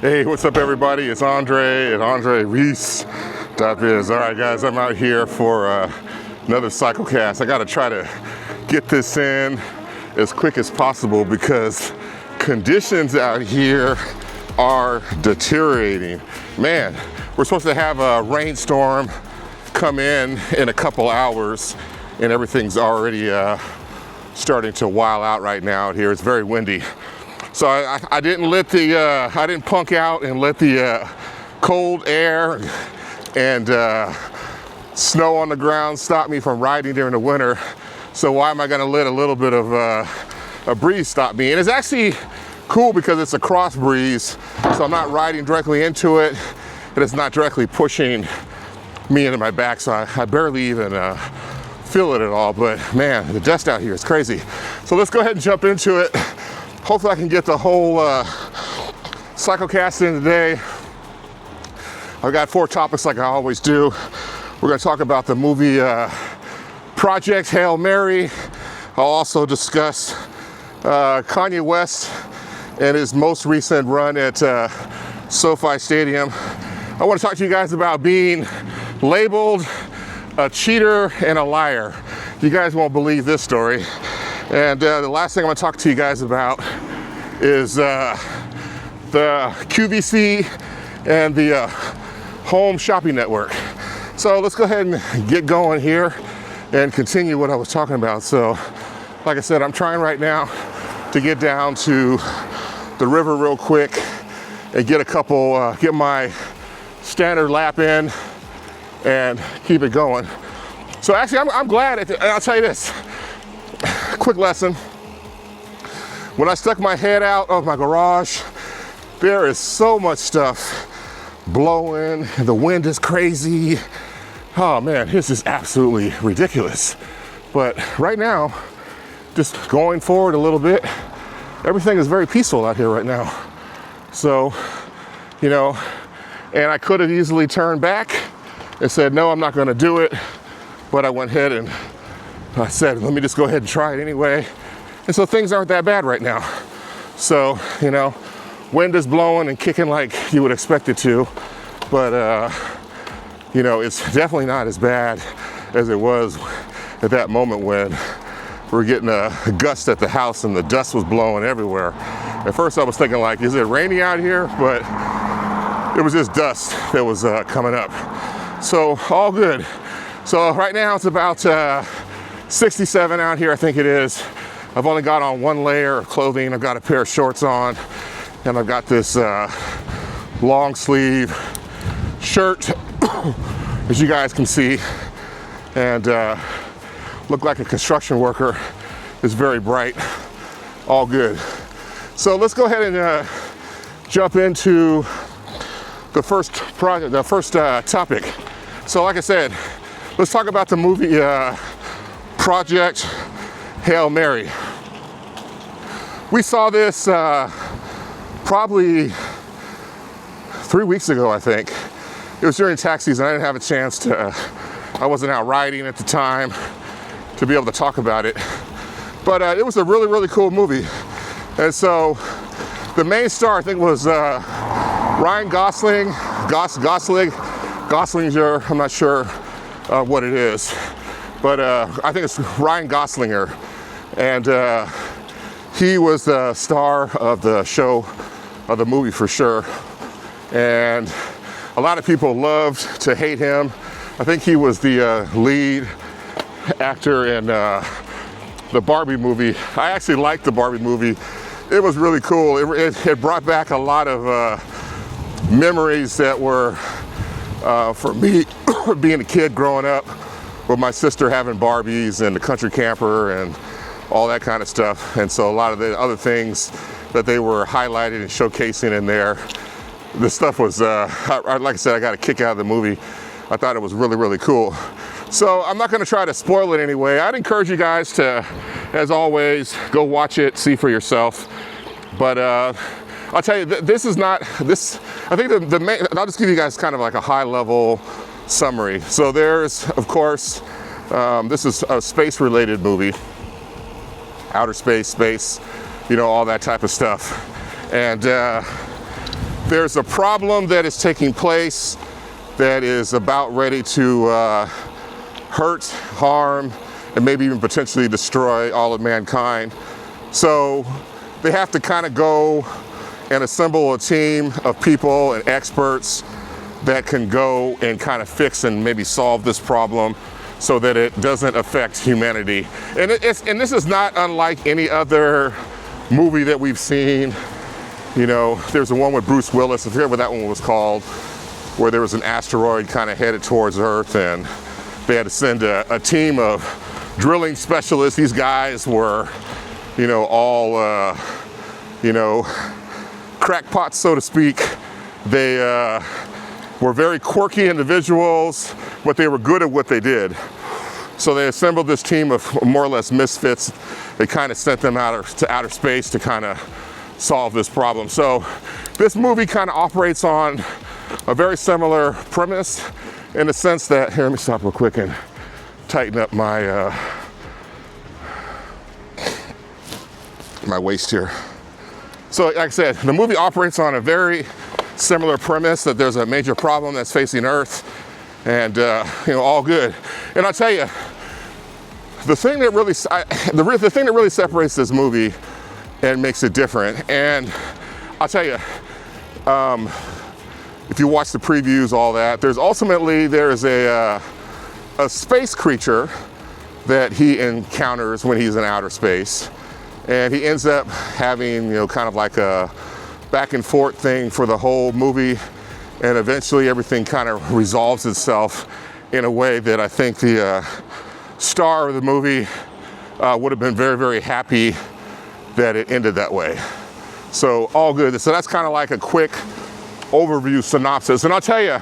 Hey, what's up everybody? It's Andre at AndreReeseDotBiz. All right guys, I'm out here for another cyclecast. I gotta try to get this in as quick as possible because conditions out here are deteriorating. Man, we're supposed to have a rainstorm come in a couple hours and everything's already starting to wild out right now out here. It's very windy. So I didn't I didn't punk out and let the cold air and snow on the ground stop me from riding during the winter. So why am I gonna let a little bit of a breeze stop me? And it's actually cool because it's a cross breeze, so I'm not riding directly into it, and it's not directly pushing me into my back, so I barely even feel it at all. But man, the dust out here is crazy. So let's go ahead and jump into it. Hopefully I can get the whole cyclecast in today. I've got 4 topics like I always do. We're gonna talk about the movie Project Hail Mary. I'll also discuss Kanye West and his most recent run at SoFi Stadium. I wanna talk to you guys about being labeled a cheater and a liar. You guys won't believe this story. And the last thing I'm gonna talk to you guys about is the QVC and the home shopping network. So let's go ahead and get going here and continue what I was talking about. So like I said, I'm trying right now to get down to the river real quick and get a couple, get my standard lap in and keep it going. So actually I'm glad, I'll tell you this. Quick lesson. When I stuck my head out of my garage, there is so much stuff blowing, and the wind is crazy. Oh man, this is absolutely ridiculous. But right now, just going forward a little bit, everything is very peaceful out here right now. So, you know, and I could have easily turned back and said, no, I'm not gonna do it. But I went ahead and I said, let me just go ahead and try it anyway. And so things aren't that bad right now. So, you know, wind is blowing and kicking like you would expect it to, but you know, it's definitely not as bad as it was at that moment when we were getting a gust at the house and the dust was blowing everywhere. At first I was thinking like, is it rainy out here? But it was just dust that was coming up. So all good. So right now it's about 67 out here, I think it is. I've only got on 1 layer of clothing. I've got a pair of shorts on, and I've got this long sleeve shirt, as you guys can see, and look like a construction worker. It's very bright, all good. So let's go ahead and jump into the first project, the first topic. So like I said, let's talk about the movie Project Hail Mary. We saw this probably 3 weeks ago, I think. It was during tax season. I didn't have a chance to, I wasn't out riding at the time to be able to talk about it. But it was a really, really cool movie. And so the main star, I think, was Ryan Gosling, Gosling's, I'm not sure what it is. But I think it's Ryan Goslinger, and he was the star of the show, of the movie for sure. And a lot of people loved to hate him. I think he was the lead actor in the Barbie movie. I actually liked the Barbie movie. It was really cool. It brought back a lot of memories that were, for me, being a kid growing up, with my sister having Barbies and the country camper and all that kind of stuff. And so a lot of the other things that they were highlighting and showcasing in there, the stuff was, like I said, I got a kick out of the movie. I thought it was really, really cool. So I'm not gonna try to spoil it anyway. I'd encourage you guys to, as always, go watch it, see for yourself. But I'll tell you, this is not, I think the main, I'll just give you guys kind of like a high level summary. So there's, of course, this is a space-related movie, outer space, you know, all that type of stuff. And there's a problem that is taking place that is about ready to hurt, harm, and maybe even potentially destroy all of mankind. So they have to kind of go and assemble a team of people and experts that can go and kind of fix and maybe solve this problem so that it doesn't affect humanity. And this is not unlike any other movie that we've seen. You know, there's the one with Bruce Willis, I forget what that one was called, where there was an asteroid kind of headed towards Earth, and they had to send a team of drilling specialists. These guys were, you know, all, you know, crackpots, so to speak. They were very quirky individuals, but they were good at what they did. So they assembled this team of more or less misfits. They kind of sent them to outer space to kind of solve this problem. So this movie kind of operates on a very similar premise in the sense that, here, let me stop real quick and tighten up my my waist here. So like I said, the movie operates on a very similar premise, that there's a major problem that's facing Earth, and you know, all good. And I'll tell you, the thing that really separates this movie and makes it different, and I'll tell you, if you watch the previews, all that, there's a space creature that he encounters when he's in outer space, and he ends up having, you know, kind of like a back and forth thing for the whole movie, and eventually everything kind of resolves itself in a way that I think the star of the movie would have been very, very happy that it ended that way. So all good. So that's kind of like a quick overview synopsis. And I'll tell you,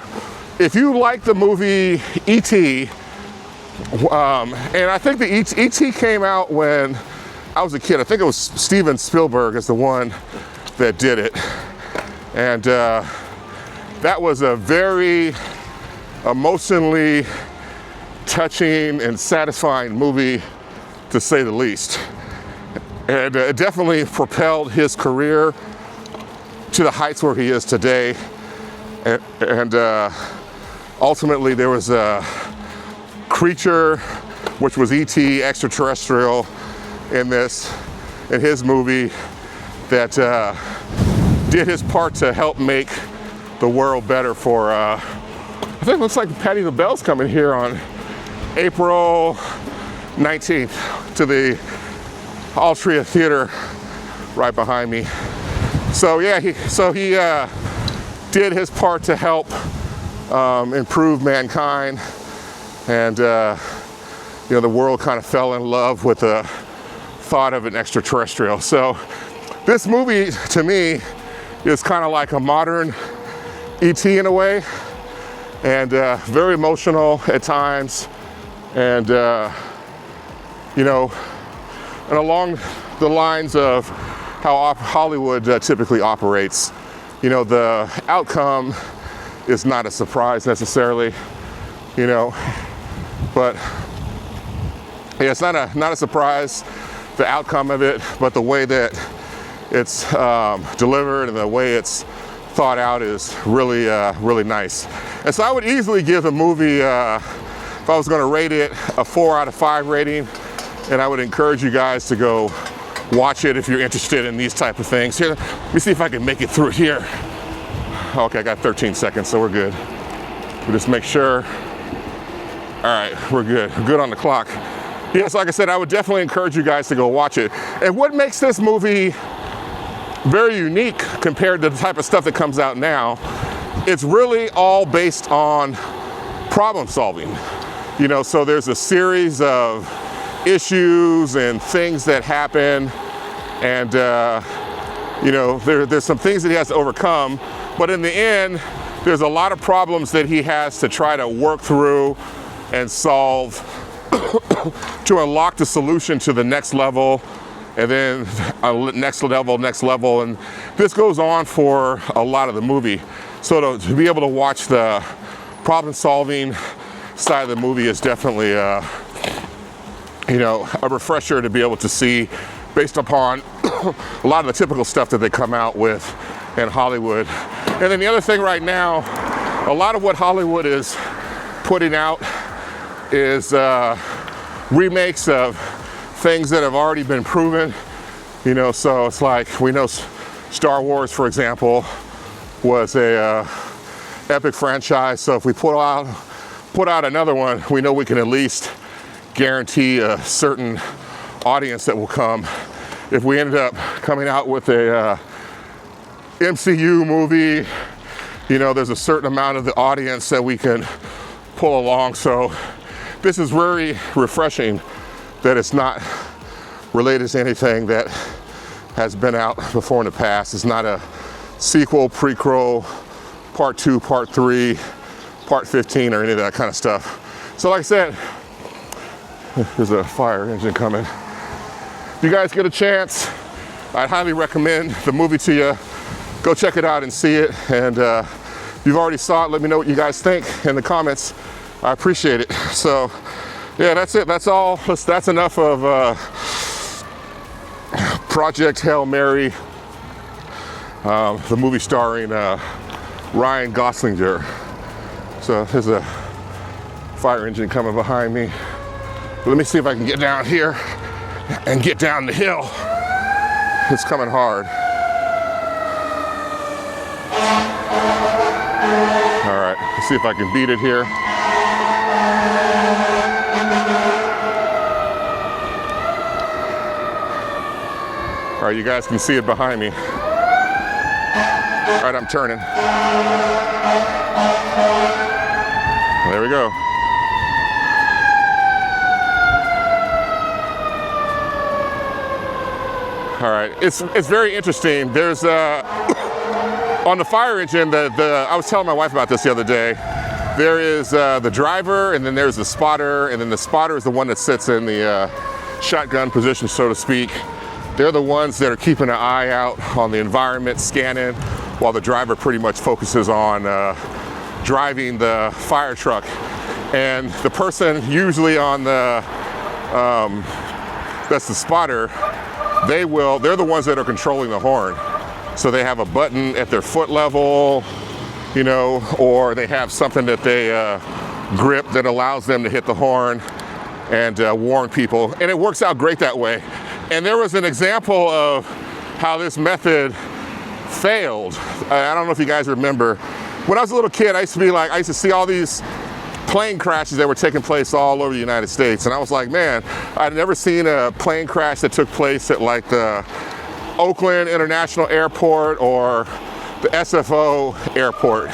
if you like the movie E.T., and I think the E.T. came out when I was a kid. I think it was Steven Spielberg is the one that did it. And that was a very emotionally touching and satisfying movie, to say the least. And it definitely propelled his career to the heights where he is today. And ultimately there was a creature, which was E.T., extraterrestrial, in his movie, that did his part to help make the world better for, I think it looks like Patti LaBelle's coming here on April 19th to the Altria Theater right behind me. So yeah, he did his part to help improve mankind, and you know, the world kind of fell in love with the thought of an extraterrestrial. So this movie, to me, is kind of like a modern E.T. in a way, and very emotional at times, and you know, and along the lines of how Hollywood typically operates. You know, the outcome is not a surprise necessarily, you know, but yeah, it's not a surprise, the outcome of it, but the way that it's delivered and the way it's thought out is really, really nice. And so I would easily give the movie, if I was going to rate it, a 4 out of 5 rating, and I would encourage you guys to go watch it if you're interested in these type of things. Here, let me see if I can make it through here. Okay, I got 13 seconds, so we're good. We'll just make sure. All right, we're good. We're good on the clock. Yes, like I said, I would definitely encourage you guys to go watch it. And what makes this movie very unique compared to the type of stuff that comes out now, it's really all based on problem solving. You know, so there's a series of issues and things that happen, and you know, there's some things that he has to overcome, but in the end, there's a lot of problems that he has to try to work through and solve to unlock the solution to the next level, and then next level, and this goes on for a lot of the movie. So to be able to watch the problem solving side of the movie is definitely you know, a refresher to be able to see, based upon a lot of the typical stuff that they come out with in Hollywood. And then the other thing right now, a lot of what Hollywood is putting out is remakes of things that have already been proven, you know, so it's like, we know Star Wars, for example, was a epic franchise, so if we put out another one, we know we can at least guarantee a certain audience that will come. If we ended up coming out with a MCU movie, you know, there's a certain amount of the audience that we can pull along. So this is very refreshing that it's not related to anything that has been out before in the past. It's not a sequel, prequel, part 2, part 3, part 15, or any of that kind of stuff. So like I said, there's a fire engine coming. If you guys get a chance, I'd highly recommend the movie to you. Go check it out and see it. And if you've already saw it, let me know what you guys think in the comments. I appreciate it. So yeah, that's it. That's all. That's enough of Project Hail Mary, the movie starring Ryan Goslinger. So there's a fire engine coming behind me. Let me see if I can get down here and get down the hill. It's coming hard. All right, let's see if I can beat it here. All right, you guys can see it behind me. All right, I'm turning. There we go. All right, it's very interesting. There's on the fire engine, I was telling my wife about this the other day. There is the driver, and then there's the spotter, and then the spotter is the one that sits in the shotgun position, so to speak. They're the ones that are keeping an eye out on the environment, scanning, while the driver pretty much focuses on driving the fire truck. And the person usually on the, that's the spotter, they're the ones that are controlling the horn. So they have a button at their foot level, you know, or they have something that they grip that allows them to hit the horn and warn people. And it works out great that way. And there was an example of how this method failed. I don't know if you guys remember. When I was a little kid, I used to see all these plane crashes that were taking place all over the United States. And I was like, man, I'd never seen a plane crash that took place at like the Oakland International Airport or the SFO airport.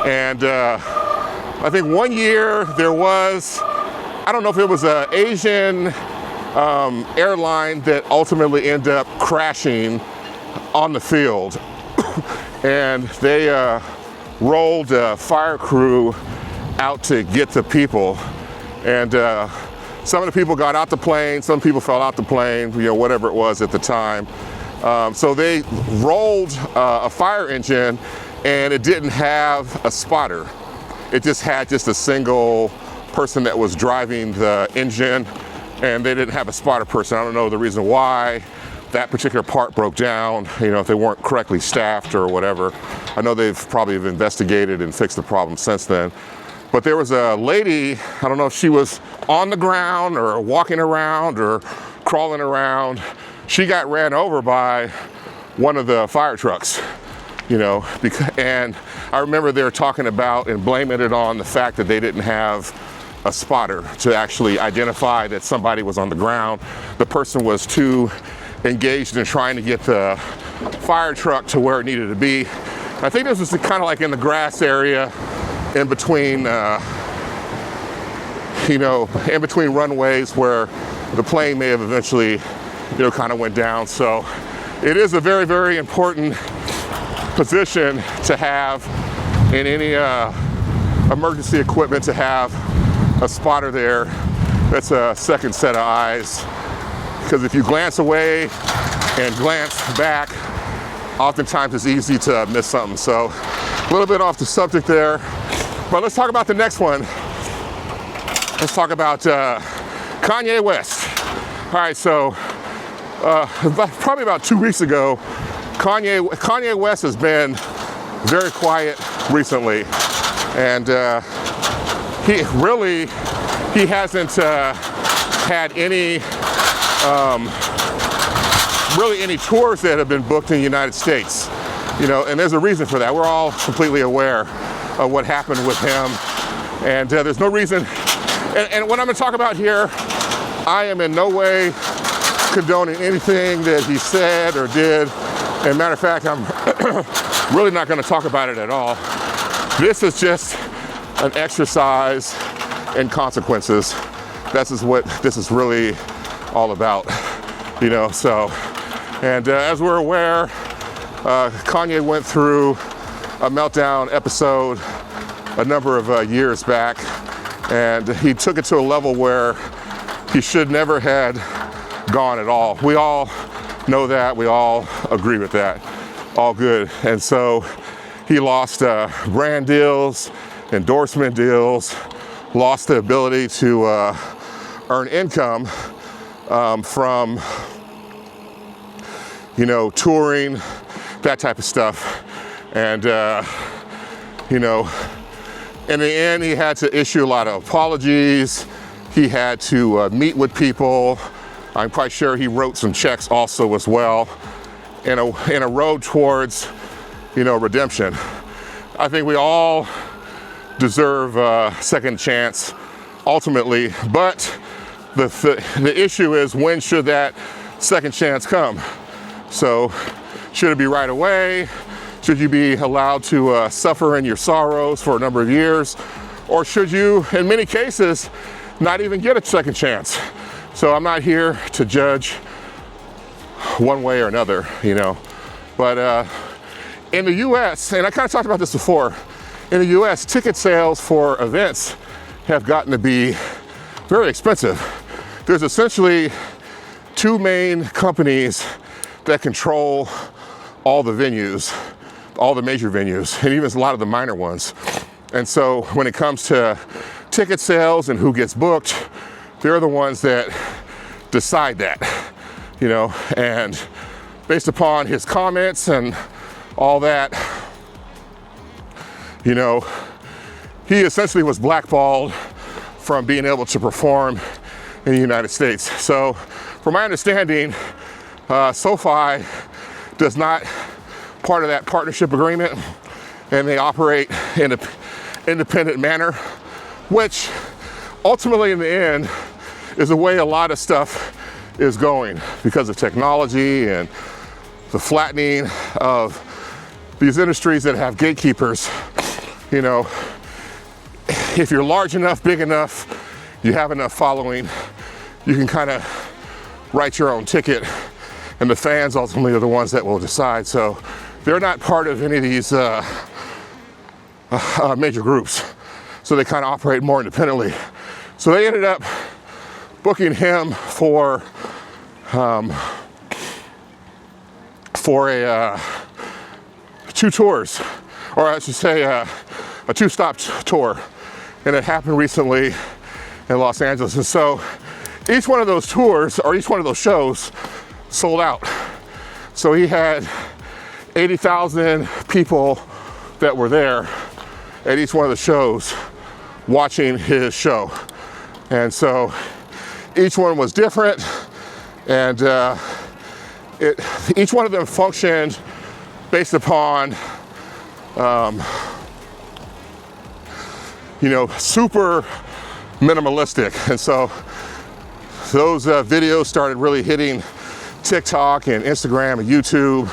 And I think one year there was, I don't know if it was an Asian airline that ultimately ended up crashing on the field. And they rolled a fire crew out to get the people. And some of the people got out the plane, some people fell out the plane, you know, whatever it was at the time. So they rolled a fire engine, and it didn't have a spotter. It just had a single person that was driving the engine, and they didn't have a spotter person. I don't know the reason why that particular part broke down, you know, if they weren't correctly staffed or whatever. I know they've probably investigated and fixed the problem since then. But there was a lady, I don't know if she was on the ground or walking around or crawling around. She got ran over by one of the fire trucks, you know, and I remember they were talking about and blaming it on the fact that they didn't have a spotter to actually identify that somebody was on the ground. The person was too engaged in trying to get the fire truck to where it needed to be. I think this was kind of like in the grass area in between, you know, in between runways where the plane may have eventually, you know, kind of went down. So it is a very, very important position to have in any emergency equipment, to have a spotter there. That's a second set of eyes. Because if you glance away and glance back, oftentimes it's easy to miss something. So a little bit off the subject there, but let's talk about the next one. Let's talk about Kanye West. All right, so probably about 2 weeks ago, Kanye West has been very quiet recently, and he hasn't had any any tours that have been booked in the United States, you know, and there's a reason for that. We're all completely aware of what happened with him, and there's no reason. And what I'm going to talk about here, I am in no way condoning anything that he said or did. And matter of fact, I'm really not going to talk about it at all. This is just an exercise in consequences. That's what this is really all about, you know. So, and as we're aware, Kanye went through a meltdown episode a number of years back, and he took it to a level where he should never had gone at all. We all know that. We all agree with that. All good. And so he lost brand deals, endorsement deals, lost the ability to earn income from, you know, touring, that type of stuff. And, you know, in the end, he had to issue a lot of apologies. He had to meet with people. I'm quite sure he wrote some checks also as well in a road towards, you know, redemption. I think we all deserve a second chance ultimately, but the issue is, when should that second chance come? So should it be right away? Should you be allowed to suffer in your sorrows for a number of years? Or should you, in many cases, not even get a second chance? So I'm not here to judge one way or another, you know. But in the US, and I kind of talked about this before, in the US, ticket sales for events have gotten to be very expensive. There's essentially two main companies that control all the venues, all the major venues, and even a lot of the minor ones. And so when it comes to ticket sales and who gets booked, they're the ones that decide that, you know. And based upon his comments and all that, you know, he essentially was blackballed from being able to perform in the United States. So from my understanding, SoFi does not part of that partnership agreement, and they operate in an independent manner, which ultimately in the end is the way a lot of stuff is going because of technology and the flattening of these industries that have gatekeepers. You know, if you're large enough, big enough, you have enough following, you can kind of write your own ticket, and the fans ultimately are the ones that will decide. So they're not part of any of these major groups. So they kind of operate more independently. So they ended up booking him for two tours, or I should say a two-stop tour. And it happened recently in Los Angeles. And so each one of those tours, or each one of those shows, sold out. So he had 80,000 people that were there at each one of the shows watching his show. And so each one was different, and each one of them functioned based upon you know, super minimalistic. And so those videos started really hitting TikTok and Instagram and YouTube.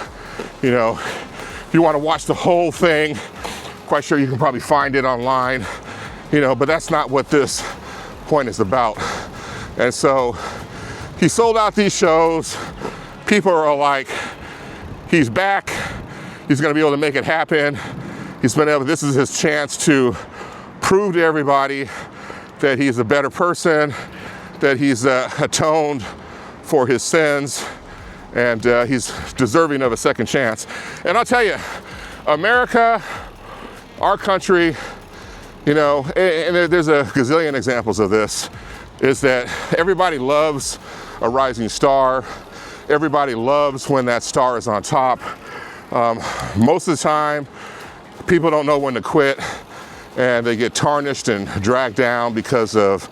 You know, if you want to watch the whole thing, quite sure you can probably find it online, you know, but that's not what this point is about. And so he sold out these shows. People are like, he's back. He's going to be able to make it happen. He's been able, this is his chance to prove to everybody that he's a better person, that he's atoned for his sins, and he's deserving of a second chance. And I'll tell you, America, our country, you know, and there's a gazillion examples of this, is that everybody loves a rising star. Everybody loves when that star is on top. Most of the time, people don't know when to quit, and they get tarnished and dragged down because of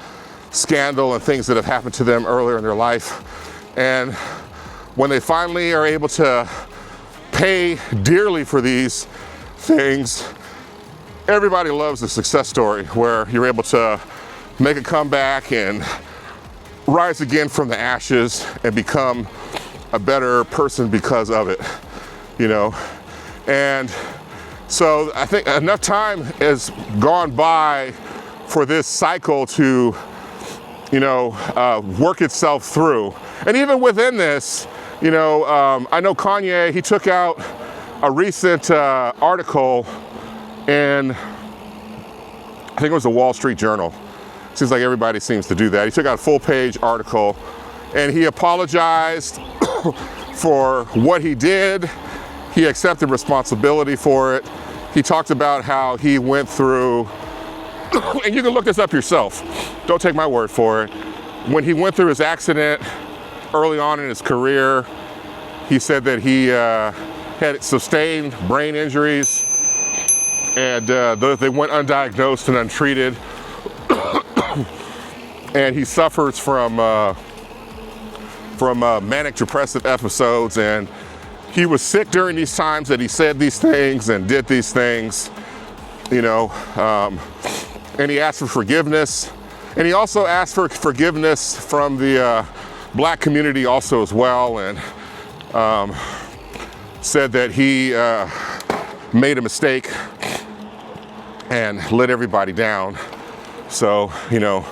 scandal and things that have happened to them earlier in their life. And when they finally are able to pay dearly for these things, everybody loves a success story where you're able to make a comeback and rise again from the ashes and become a better person because of it, you know. And so I think enough time has gone by for this cycle to, you know, work itself through. And even within this, you know, I know Kanye, he took out a recent article in, I think it was the Wall Street Journal. Seems like everybody seems to do that. He took out a full-page article and he apologized for what he did. He accepted responsibility for it. He talked about how he went through, and you can look this up yourself, don't take my word for it. When he went through his accident early on in his career, he said that he had sustained brain injuries, and they went undiagnosed and untreated. And he suffers from manic depressive episodes, and he was sick during these times that he said these things and did these things, you know, and he asked for forgiveness. And he also asked for forgiveness from the black community also as well, and said that he made a mistake and let everybody down. So, you know,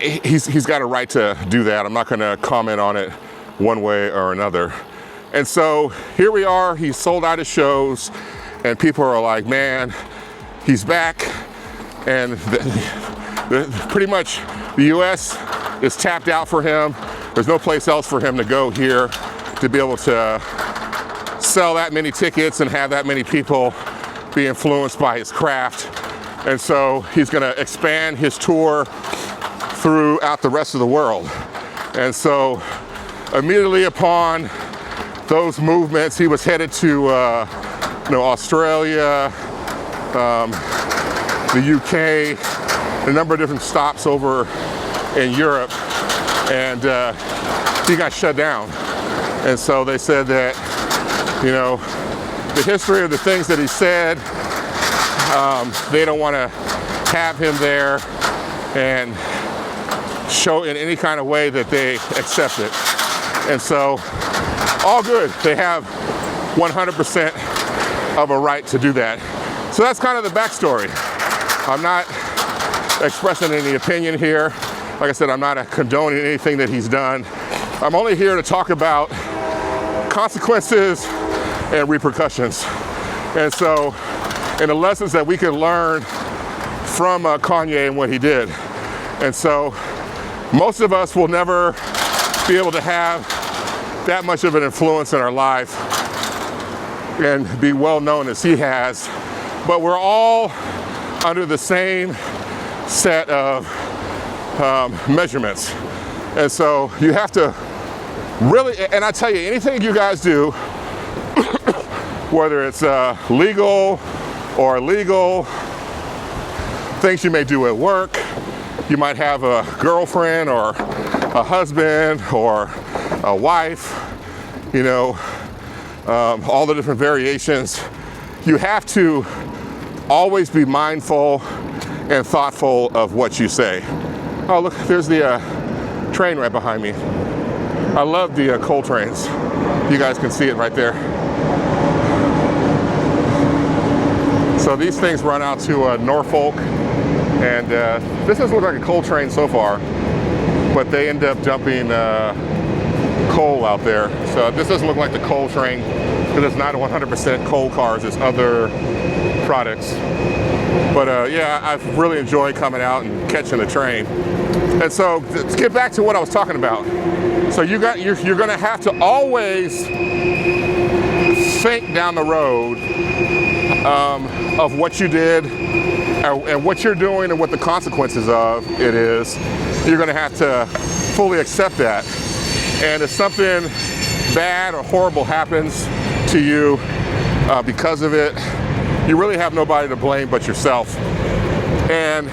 he's got a right to do that. I'm not going to comment on it one way or another. And so here we are, he's sold out his shows, and people are like, man, he's back. And pretty much the US is tapped out for him. There's no place else for him to go here to be able to sell that many tickets and have that many people be influenced by his craft. And so he's gonna expand his tour throughout the rest of the world. And so immediately upon those movements, he was headed to you know, Australia, the UK, a number of different stops over in Europe, and he got shut down. And so they said that, you know, the history of the things that he said, they don't want to have him there and show in any kind of way that they accept it. And so, all good. They have 100% of a right to do that. So that's kind of the backstory. I'm not expressing any opinion here. Like I said, I'm not condoning anything that he's done. I'm only here to talk about consequences and repercussions. And so, and the lessons that we can learn from Kanye and what he did. And so, most of us will never be able to have that much of an influence in our life and be well known as he has, but we're all under the same set of measurements. And so you have to really, and I tell you, anything you guys do, whether it's legal or illegal, things you may do at work, you might have a girlfriend or a husband or a wife, you know, all the different variations. You have to always be mindful and thoughtful of what you say. Oh, look, there's the train right behind me. I love the coal trains. You guys can see it right there. So these things run out to Norfolk, and this doesn't look like a coal train so far, but they end up dumping coal out there. So this doesn't look like the coal train because it's not 100% coal cars, it's other products. But yeah, I've really enjoyed coming out and catching the train. And so let's get back to what I was talking about. So you're gonna have to always think down the road of what you did and what you're doing and what the consequences of it is. You're gonna have to fully accept that. And if something bad or horrible happens to you because of it, you really have nobody to blame but yourself. And,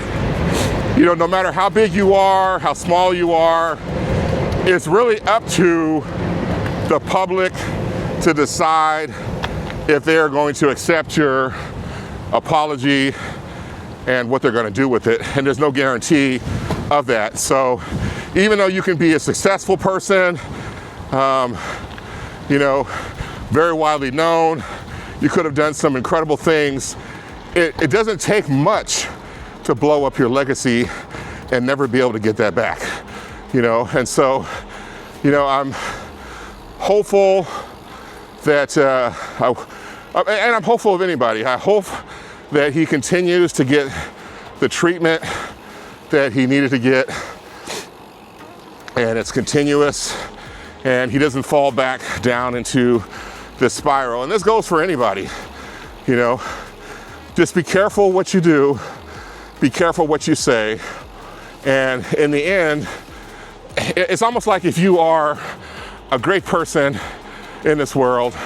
you know, no matter how big you are, how small you are, it's really up to the public to decide if they're going to accept your apology and what they're going to do with it. And there's no guarantee of that. So even though you can be a successful person, you know, very widely known, you could have done some incredible things. It doesn't take much to blow up your legacy and never be able to get that back, you know. And so, you know, I'm hopeful that, and I'm hopeful of anybody. I hope that he continues to get the treatment that he needed to get, and it's continuous, and he doesn't fall back down into this spiral. And this goes for anybody, you know. Just be careful what you do, be careful what you say, and in the end, it's almost like if you are a great person in this world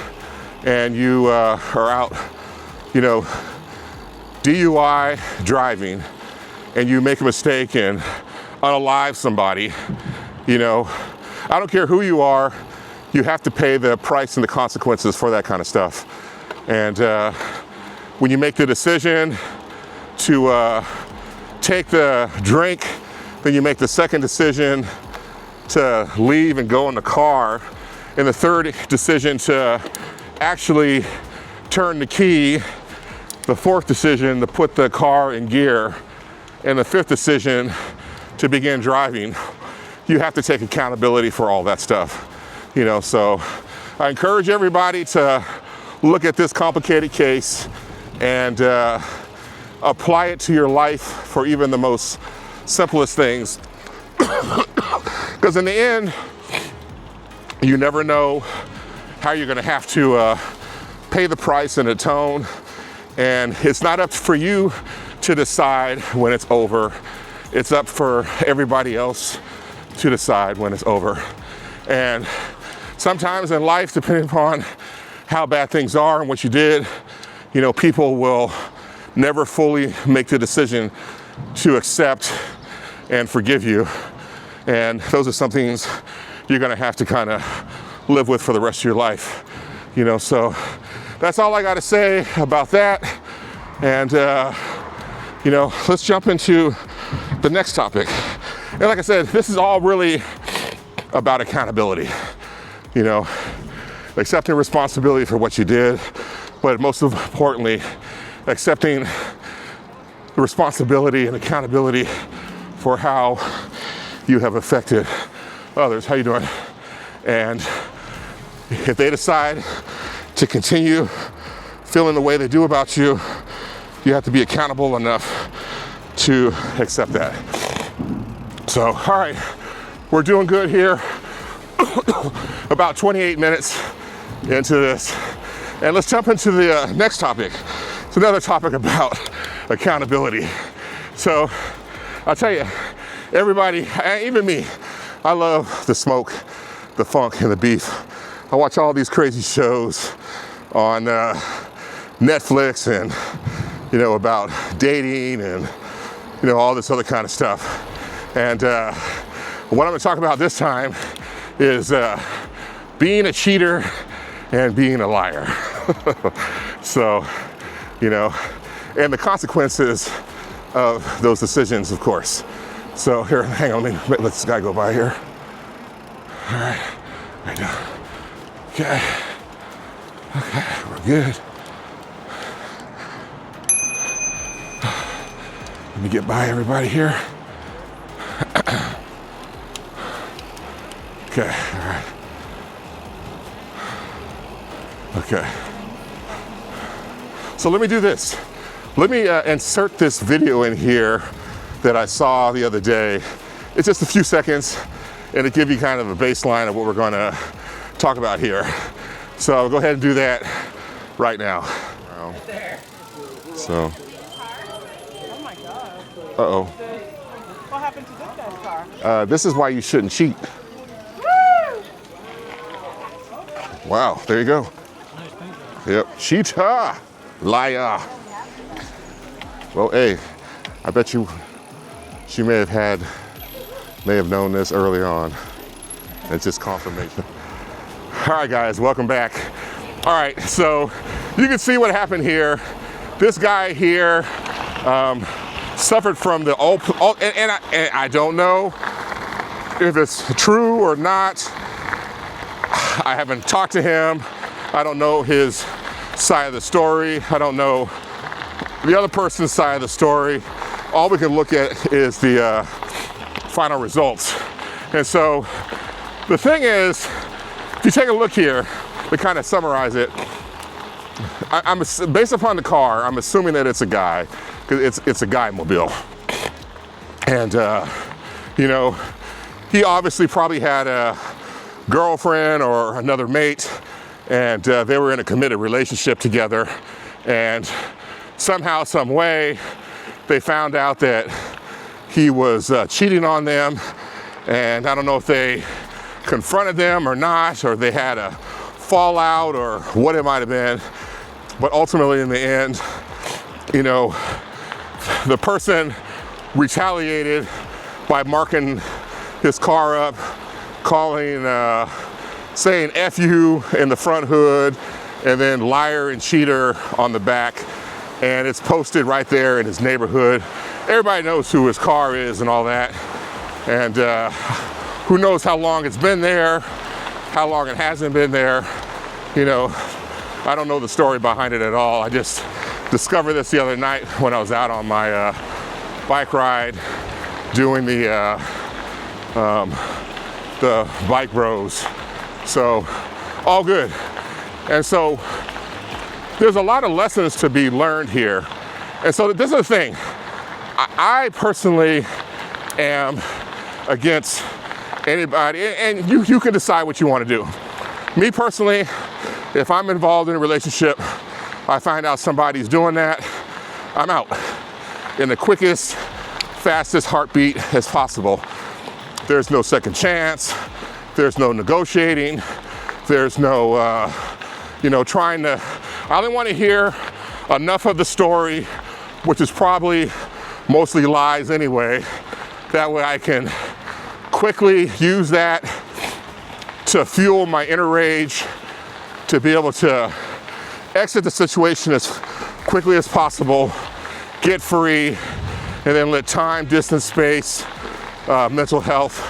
and you are out, you know, DUI driving, and you make a mistake and unalive somebody, you know, I don't care who you are, you have to pay the price and the consequences for that kind of stuff. And when you make the decision to take the drink, then you make the second decision to leave and go in the car, and the third decision to actually turn the key, the fourth decision to put the car in gear, and the fifth decision to begin driving. You have to take accountability for all that stuff, you know. So I encourage everybody to look at this complicated case and apply it to your life for even the most simplest things. Because in the end, you never know how you're gonna have to pay the price and atone. And it's not up for you to decide when it's over. It's up for everybody else to decide when it's over. And sometimes in life, depending upon how bad things are and what you did, you know, people will never fully make the decision to accept and forgive you. And those are some things you're gonna have to kind of live with for the rest of your life, you know. So that's all I gotta say about that. And you know, let's jump into the next topic. And like I said, this is all really about accountability, you know, accepting responsibility for what you did, but most importantly, accepting the responsibility and accountability for how you have affected others. How you doing? And if they decide to continue feeling the way they do about you, you have to be accountable enough to accept that. So, all right, we're doing good here. About 28 minutes into this. And let's jump into the next topic. It's another topic about accountability. So, I'll tell you, everybody, even me, I love the smoke, the funk, and the beef. I watch all these crazy shows on Netflix and, you know, about dating and, you know, all this other kind of stuff. And what I'm gonna talk about this time is being a cheater and being a liar. So, you know, and the consequences of those decisions, of course. So here, hang on, let this guy go by here. All right, right now. Okay, we're good. Let me get by everybody here. Okay, all right. Okay. So let me do this. Let me insert this video in here that I saw the other day. It's just a few seconds, and it give you kind of a baseline of what we're gonna talk about here. So I'll go ahead and do that right now. So. Oh my God. Uh-oh. What happened to this guy's car? This is why you shouldn't cheat. Wow, there you go. Yep, cheater, liar. Well, hey, I bet you she may have known this early on. It's just confirmation. All right, guys, welcome back. All right, so you can see what happened here. This guy here suffered from the and I don't know if it's true or not. I haven't talked to him. I don't know his side of the story. I don't know the other person's side of the story. All we can look at is the final results. And so the thing is, if you take a look here to kind of summarize it, I'm based upon the car, I'm assuming that it's a guy, because it's a guy mobile. And you know, he obviously probably had a girlfriend or another mate, and they were in a committed relationship together, and somehow, some way, they found out that he was cheating on them, and I don't know if they confronted them or not, or they had a fallout or what it might have been, but ultimately in the end, you know, the person retaliated by marking his car up, calling, saying F you in the front hood, and then liar and cheater on the back. And it's posted right there in his neighborhood. Everybody knows who his car is and all that. And who knows how long it's been there, how long it hasn't been there. You know, I don't know the story behind it at all. I just discovered this the other night when I was out on my bike ride doing the bike bros. So all good. And so there's a lot of lessons to be learned here. And so this is the thing. I personally am against anybody, and you can decide what you want to do. Me personally, if I'm involved in a relationship, I find out somebody's doing that, I'm out in the quickest, fastest heartbeat as possible. There's no second chance. There's no negotiating. There's no, you know, trying to, I only want to hear enough of the story, which is probably mostly lies anyway. That way I can quickly use that to fuel my inner rage, to be able to exit the situation as quickly as possible, get free, and then let time, distance, space, mental health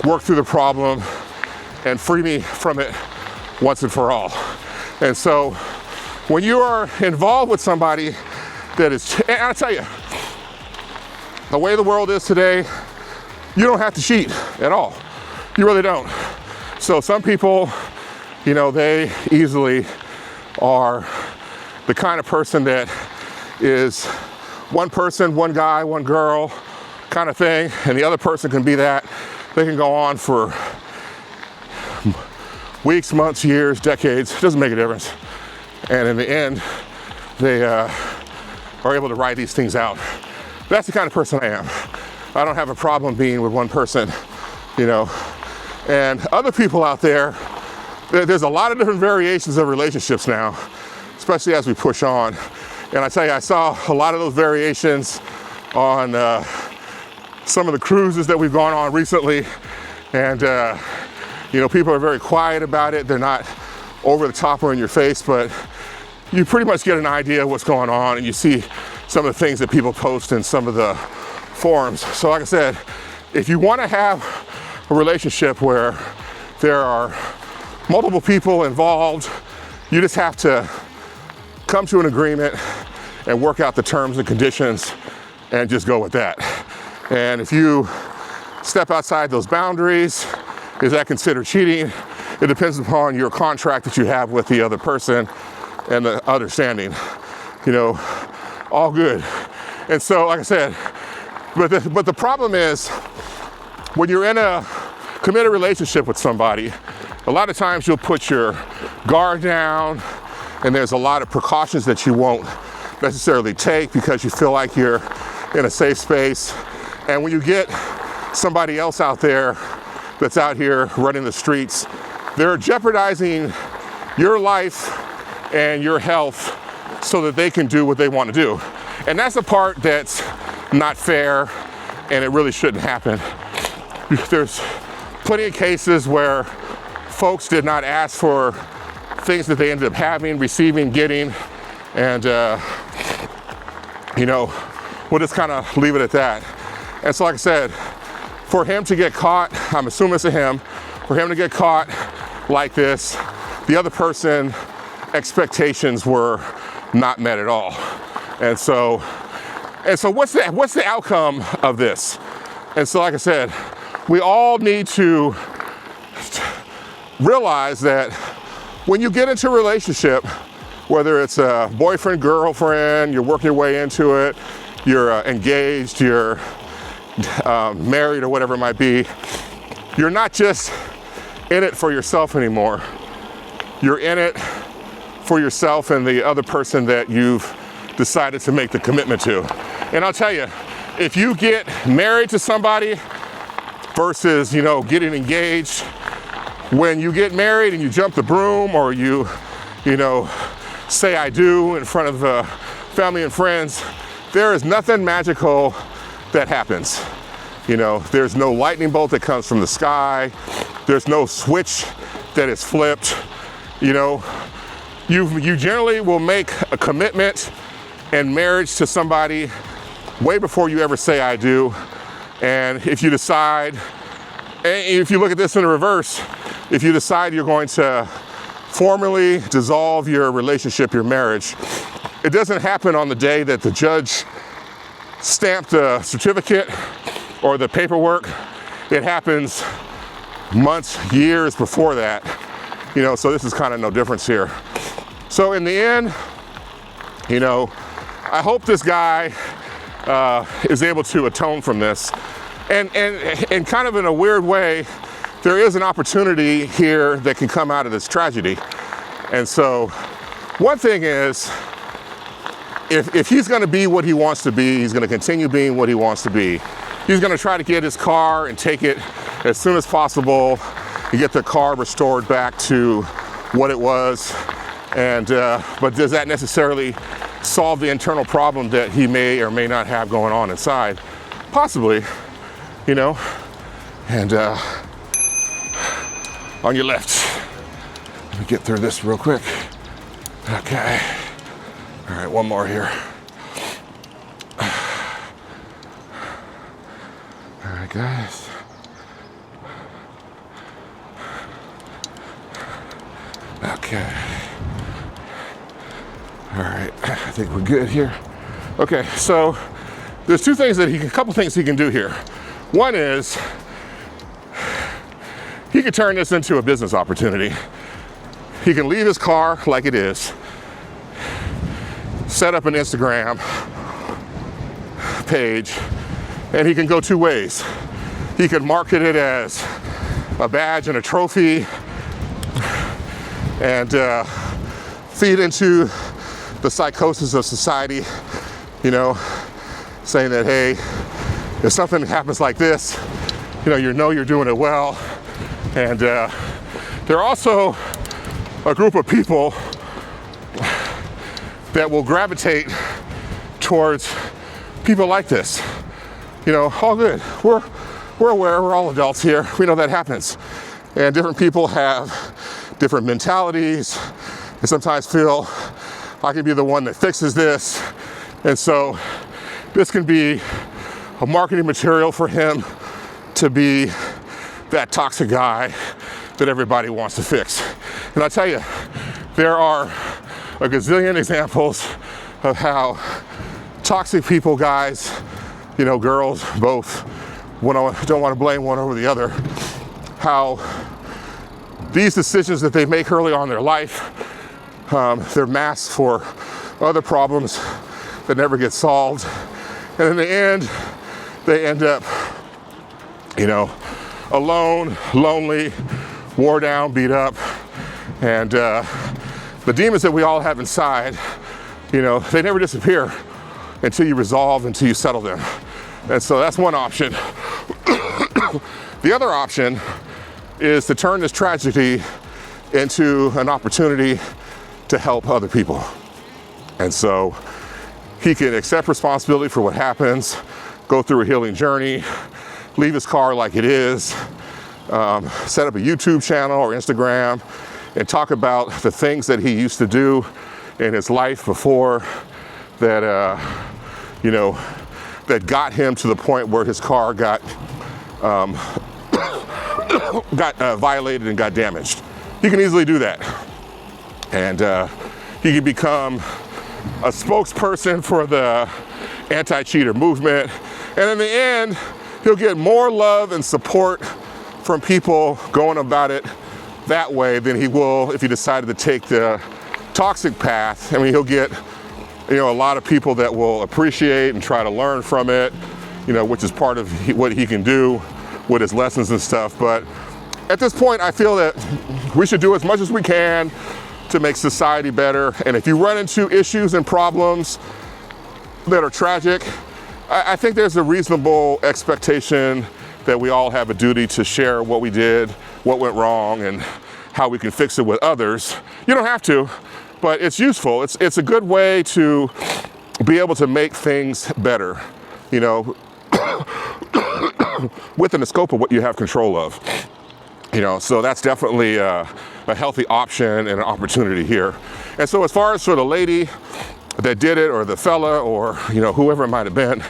work through the problem and free me from it once and for all. And so when you are involved with somebody that is, and I tell you, the way the world is today, you don't have to cheat at all. You really don't. So some people, you know, they easily are the kind of person that is one person, one guy, one girl kind of thing, and the other person can be that. They can go on for weeks, months, years, decades. It doesn't make a difference. And in the end, they are able to ride these things out. That's the kind of person I am. I don't have a problem being with one person, you know. And other people out there, there's a lot of different variations of relationships now, especially as we push on. And I tell you, I saw a lot of those variations on some of the cruises that we've gone on recently. And, you know, people are very quiet about it. They're not over the top or in your face, but you pretty much get an idea of what's going on, and you see some of the things that people post in some of the forums. So like I said, if you want to have a relationship where there are multiple people involved, you just have to come to an agreement and work out the terms and conditions and just go with that. And if you step outside those boundaries, is that considered cheating? It depends upon your contract that you have with the other person and the understanding, you know, all good. And so, like I said, but the problem is when you're in a committed relationship with somebody, a lot of times you'll put your guard down, and there's a lot of precautions that you won't necessarily take because you feel like you're in a safe space. And when you get somebody else out there that's out here running the streets, they're jeopardizing your life and your health so that they can do what they want to do. And that's the part that's not fair, and it really shouldn't happen. There's plenty of cases where folks did not ask for things that they ended up having, receiving, getting, and we'll just kind of leave it at that. And so like I said, for him to get caught, I'm assuming it's a him, for him to get caught like this, the other person expectations were not met at all. And so what's the outcome of this? And so like I said, we all need to realize that when you get into a relationship, whether it's a boyfriend, girlfriend, you're working your way into it, you're engaged, you're married or whatever it might be, you're not just in it for yourself anymore. You're in it for yourself and the other person that you've decided to make the commitment to. And I'll tell you, if you get married to somebody versus, getting engaged, when you get married and you jump the broom or you say I do in front of family and friends, there is nothing magical that happens. There's no lightning bolt that comes from the sky. There's no switch that is flipped. You generally will make a commitment and marriage to somebody way before you ever say I do. And if you decide, and if you look at this in the reverse, if you decide you're going to formally dissolve your relationship, your marriage, it doesn't happen on the day that the judge stamped the certificate or the paperwork. It happens months, years before that. So this is kind of no difference here. So in the end, I hope this guy is able to atone from this. And kind of in a weird way, there is an opportunity here that can come out of this tragedy. And so one thing is, if he's going to be what he wants to be, he's going to continue being what he wants to be. He's going to try to get his car and take it as soon as possible and get the car restored back to what it was. And but does that necessarily solve the internal problem that he may or may not have going on inside? Possibly, And on your left. Let me get through this real quick. Okay. All right, one more here. All right, guys. Okay. All right, I think we're good here. Okay, so there's a couple things he can do here. One is, he could turn this into a business opportunity. He can leave his car like it is, set up an Instagram page, and he can go two ways. He could market it as a badge and a trophy and feed into the psychosis of society, saying that, hey, if something happens like this, you're doing it well. And there are also a group of people that will gravitate towards people like this. All good. We're aware, we're all adults here. We know that happens. And different people have different mentalities. They sometimes feel I can be the one that fixes this. And so this can be a marketing material for him to be that toxic guy that everybody wants to fix. And I tell you, there are a gazillion examples of how toxic people, guys, girls, both, don't want to blame one over the other, how these decisions that they make early on in their life, they're masks for other problems that never get solved. And in the end, they end up, alone, lonely, wore down, beat up. And the demons that we all have inside, they never disappear until you resolve, until you settle them. And so that's one option. The other option is to turn this tragedy into an opportunity to help other people. And so he can accept responsibility for what happens, go through a healing journey, leave his car like it is, set up a YouTube channel or Instagram, and talk about the things that he used to do in his life before that, that got him to the point where his car got violated and got damaged. He can easily do that. And he can become a spokesperson for the anti-cheater movement. And in the end, he'll get more love and support from people going about it that way than he will if he decided to take the toxic path. I mean, he'll get, a lot of people that will appreciate and try to learn from it, which is part of what he can do with his lessons and stuff. But at this point, I feel that we should do as much as we can to make society better. And if you run into issues and problems that are tragic, I think there's a reasonable expectation that we all have a duty to share what we did, what went wrong, and how we can fix it with others. You don't have to, but it's useful. It's a good way to be able to make things better, within the scope of what you have control of. So that's definitely a healthy option and an opportunity here. And so as far as for the lady that did it, or the fella, or whoever it might have been,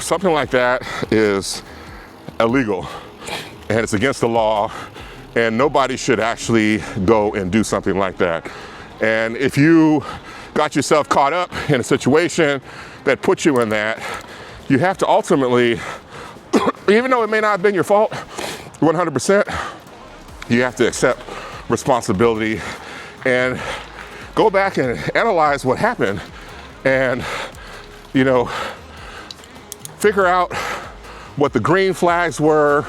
something like that is illegal and it's against the law, and nobody should actually go and do something like that. And if you got yourself caught up in a situation that put you in that, you have to ultimately, even though it may not have been your fault 100%, you have to accept responsibility and go back and analyze what happened, and figure out what the green flags were,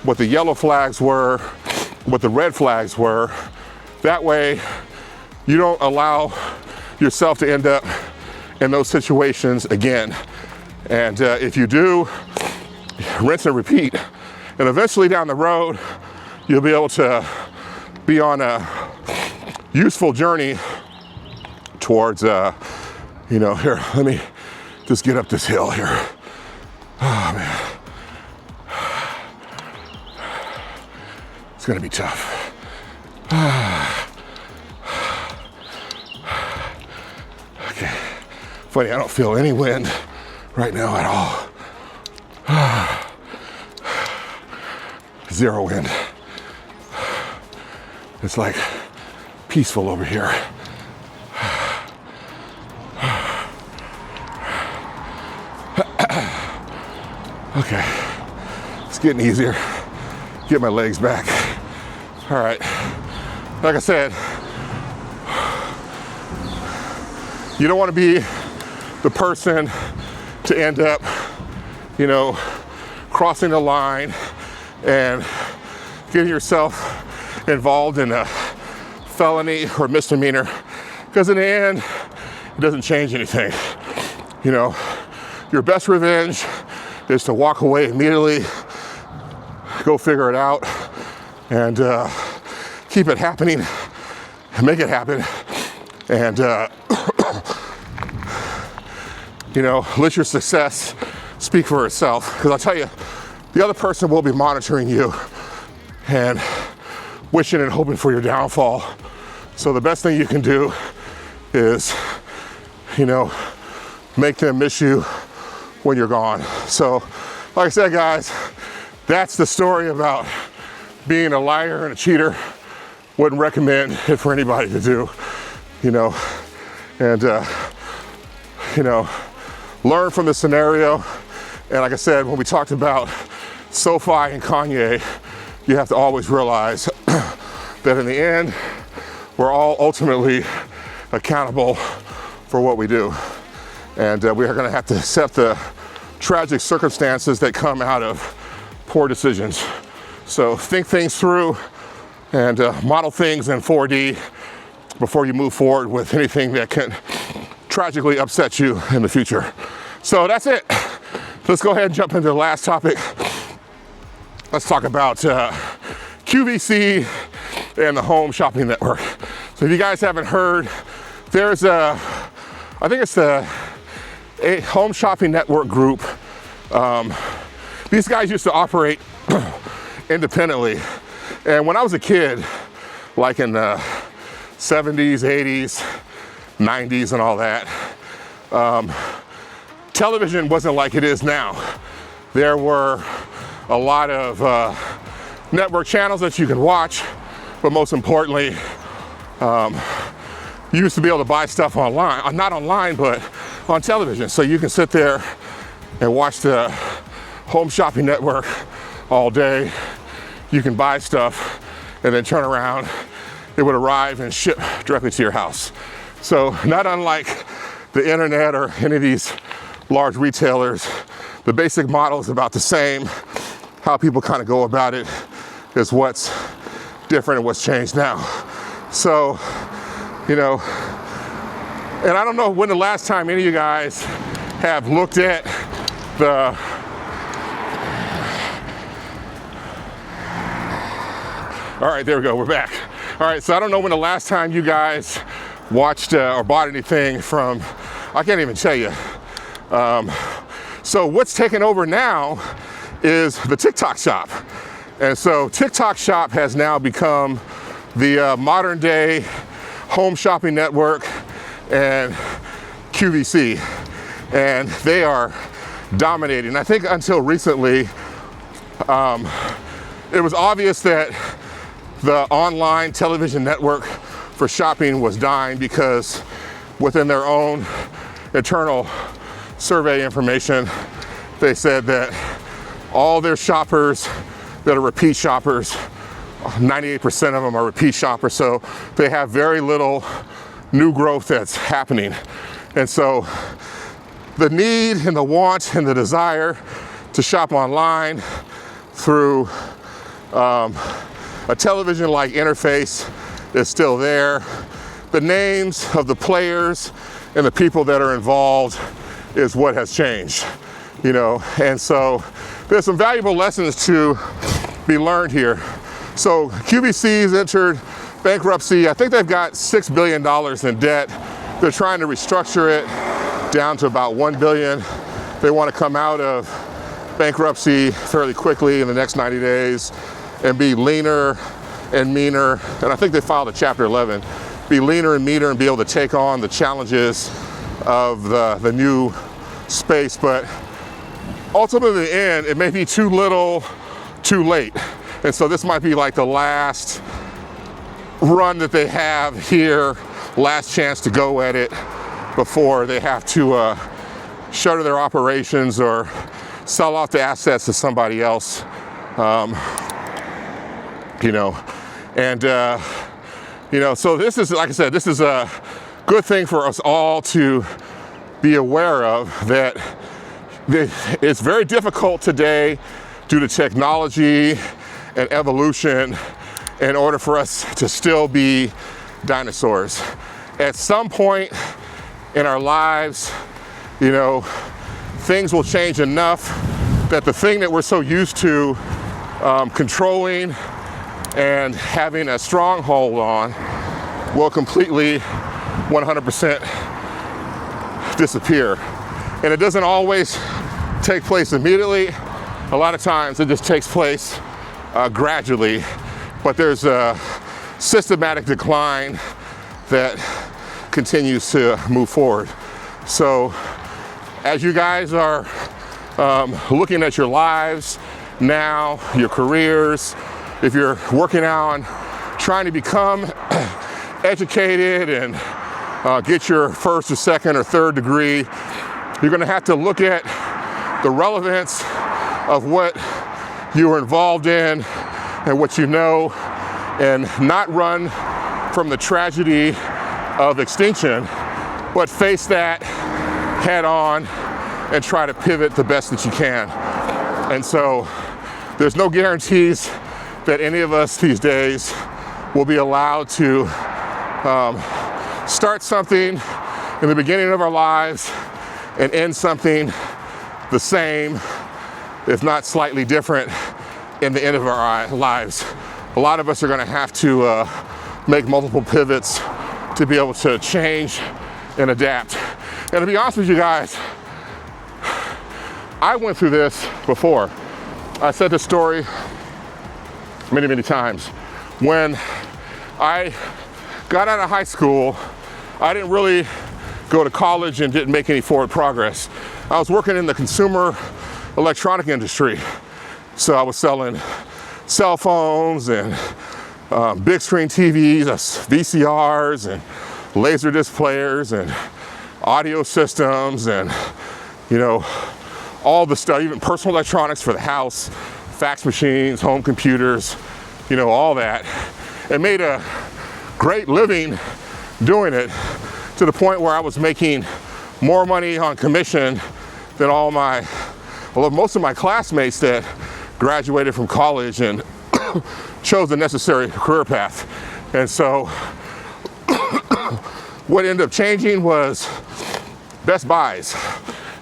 what the yellow flags were, what the red flags were. That way you don't allow yourself to end up in those situations again. And if you do, rinse and repeat. And eventually down the road, you'll be able to be on a useful journey towards, here, let me just get up this hill here. Oh man. It's gonna be tough. Okay. Funny, I don't feel any wind right now at all. Zero wind. It's like peaceful over here. Okay, it's getting easier. Get my legs back. All right, like I said, you don't want to be the person to end up, crossing the line and getting yourself involved in a felony or misdemeanor, because in the end, it doesn't change anything. Your best revenge is to walk away immediately, go figure it out, and keep it happening, and make it happen, and let your success speak for itself. Because I'll tell you, the other person will be monitoring you and wishing and hoping for your downfall. So the best thing you can do is, make them miss you when you're gone. So, like I said, guys, that's the story about being a liar and a cheater. Wouldn't recommend it for anybody to do, and learn from the scenario. And like I said, when we talked about SoFi and Kanye, you have to always realize that in the end, we're all ultimately accountable for what we do. And we are gonna have to accept the tragic circumstances that come out of poor decisions. So think things through and model things in 4D before you move forward with anything that can tragically upset you in the future. So that's it. Let's go ahead and jump into the last topic. Let's talk about QVC and the home shopping network. So if you guys haven't heard, there's I think it's the a home shopping network group. These guys used to operate independently. And when I was a kid, like in the 70s, 80s, 90s and all that, television wasn't like it is now. There were a lot of network channels that you could watch, but most importantly, you used to be able to buy stuff online, not online, but on television. So you can sit there and watch the home shopping network all day. You can buy stuff and then turn around. It would arrive and ship directly to your house. So not unlike the internet or any of these large retailers, the basic model is about the same. How people kind of go about it is what's different and what's changed now. So, you know, and I don't know when the last time any of you guys have looked at the all right, there we go, we're back. All right, so I don't know when the last time you guys watched or bought anything from, I can't even tell you. So what's taken over now is the TikTok shop. And so TikTok shop has now become the modern day home shopping network and QVC. And they are dominating. I think until recently, it was obvious that the online television network for shopping was dying because within their own internal survey information, they said that all their shoppers that are repeat shoppers, 98% of them are repeat shoppers, so they have very little new growth that's happening. And so the need and the want and the desire to shop online through a television-like interface is still there. The names of the players and the people that are involved is what has changed, you know. And so there's some valuable lessons to be learned here. So QVC's entered bankruptcy. I think they've got $6 billion in debt. They're trying to restructure it down to about $1 billion. They want to come out of bankruptcy fairly quickly in the next 90 days and be leaner and meaner. And I think they filed a Chapter 11. Be leaner and meaner and be able to take on the challenges of the new space. But ultimately, in the end, it may be too little, too late. And so this might be like the last run that they have here, last chance to go at it before they have to shutter their operations or sell off the assets to somebody else. You know, and you know, so this is, like I said, this is a good thing for us all to be aware of, that it's very difficult today due to technology and evolution in order for us to still be dinosaurs. At some point in our lives, you know, things will change enough that the thing that we're so used to controlling and having a stronghold on will completely 100% disappear. And it doesn't always take place immediately. A lot of times it just takes place gradually, but there's a systematic decline that continues to move forward. So as you guys are looking at your lives now, your careers, if you're working on trying to become educated and get your first or second or third degree, you're going to have to look at the relevance of what you are involved in and what you know, and not run from the tragedy of extinction, but face that head on and try to pivot the best that you can. And so there's no guarantees that any of us these days will be allowed to start something in the beginning of our lives and end something the same, if not slightly different, in the end of our lives. A lot of us are going to have to make multiple pivots to be able to change and adapt. And to be honest with you guys, I went through this before. I said this story many, many times. When I got out of high school, I didn't really go to college and didn't make any forward progress. I was working in the consumer electronic industry. So I was selling cell phones and big screen TVs, VCRs and laser disc players and audio systems and, you know, all the stuff, even personal electronics for the house, fax machines, home computers, you know, all that. And made a great living doing it, to the point where I was making more money on commission than most of my classmates that graduated from college and chose the necessary career path. And so what ended up changing was Best Buys.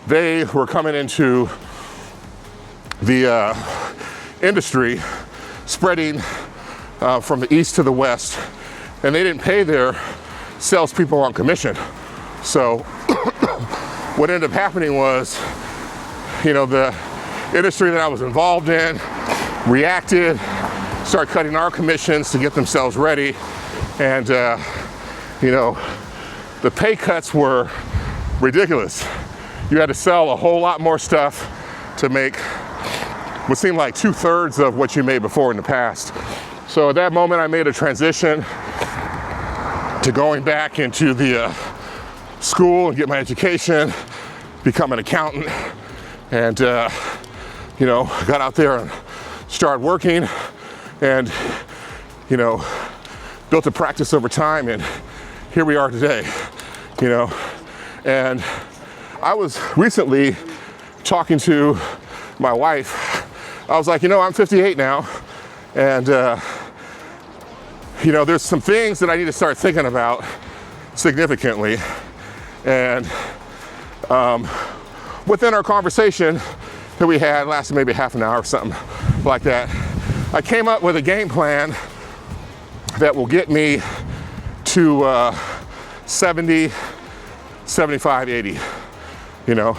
They were coming into the industry, spreading from the east to the west, and they didn't pay their salespeople on commission. So what ended up happening was, you know, the industry that I was involved in reacted, started cutting our commissions to get themselves ready, and you know, the pay cuts were ridiculous. You had to sell a whole lot more stuff to make what seemed like 2/3 of what you made before in the past. So at that moment, I made a transition to going back into the school and get my education, become an accountant, and you know, got out there and started working, and you know, built a practice over time, and here we are today. You know, and I was recently talking to my wife. I was like, you know, I'm 58 now, and you know, there's some things that I need to start thinking about significantly. And within our conversation that we had, lasted maybe half an hour or something like that, I came up with a game plan that will get me to 70, 75, 80, you know.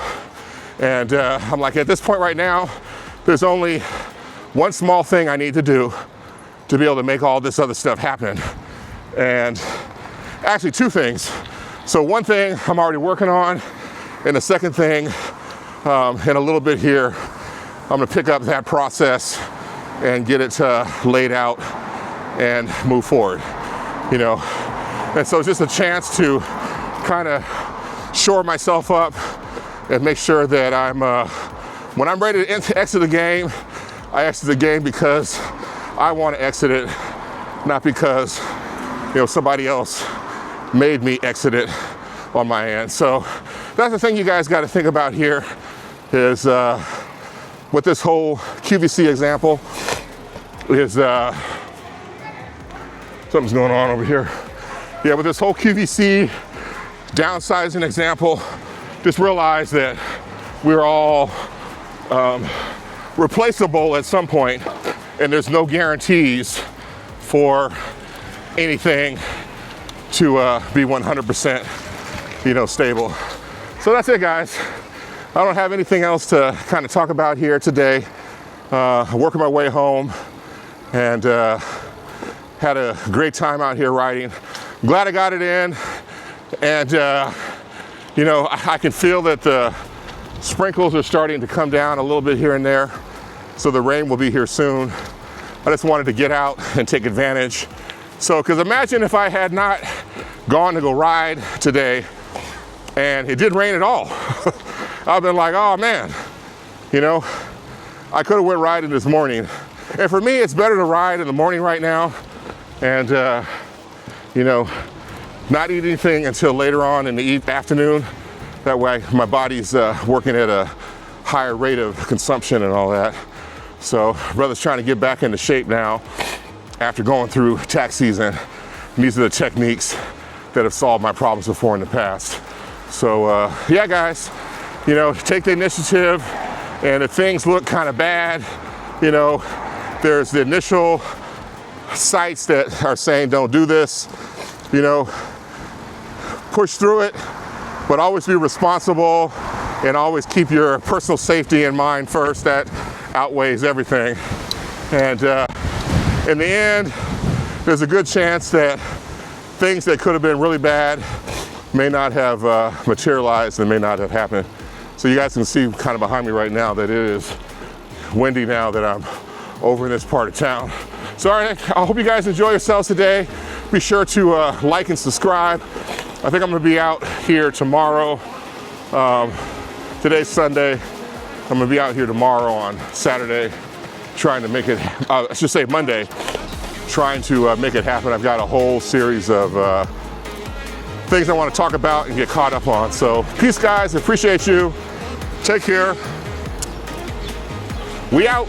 And I'm like, at this point right now, there's only one small thing I need to do to be able to make all this other stuff happen. And actually two things. So one thing I'm already working on, and the second thing, in a little bit here, I'm gonna pick up that process and get it laid out and move forward, you know. And so it's just a chance to kind of shore myself up and make sure that I'm, when I'm ready to exit the game, I exit the game because I want to exit it, not because, you know, somebody else made me exit it on my end. So that's the thing you guys got to think about here is with this whole QVC example is something's going on over here. Yeah, with this whole QVC downsizing example, just realize that we're all replaceable at some point, and there's no guarantees for anything to be 100%, you know, stable. So that's it, guys. I don't have anything else to kind of talk about here today. I'm working my way home, and had a great time out here riding. Glad I got it in, and you know, I can feel that the sprinkles are starting to come down a little bit here and there, so the rain will be here soon. I just wanted to get out and take advantage. So, because imagine if I had not gone to go ride today and it didn't rain at all. I've been like, oh man, you know, I could have went riding this morning. And for me, it's better to ride in the morning right now and, you know, not eat anything until later on in the afternoon. That way my body's working at a higher rate of consumption and all that. So brother's trying to get back into shape now after going through tax season. And these are the techniques that have solved my problems before in the past. So yeah, guys, you know, take the initiative, and if things look kind of bad, you know, there's the initial sites that are saying don't do this, you know, push through it, but always be responsible and always keep your personal safety in mind first. That outweighs everything. And in the end, there's a good chance that things that could have been really bad may not have materialized and may not have happened. So you guys can see kind of behind me right now that it is windy now that I'm over in this part of town. So all right, I hope you guys enjoy yourselves today. Be sure to like and subscribe. I think I'm gonna be out here tomorrow. Today's Sunday. I'm gonna be out here tomorrow on Saturday, trying to make it, I should say Monday, trying to make it happen. I've got a whole series of things I want to talk about and get caught up on. So peace, guys. Appreciate you. Take care. We out.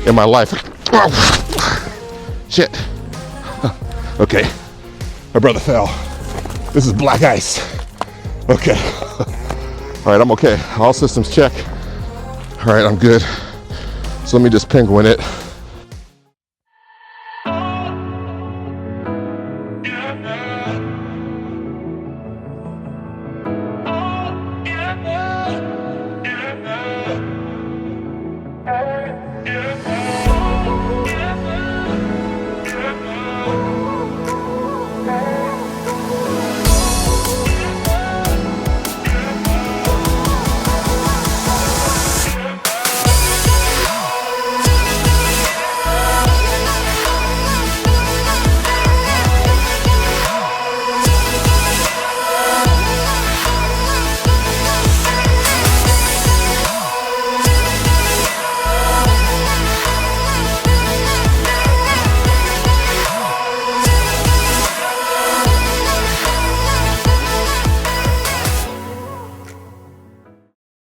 In my life. Shit. Okay. My brother fell. This is black ice. Okay. All right, I'm okay. All systems check. All right, I'm good. So let me just penguin it.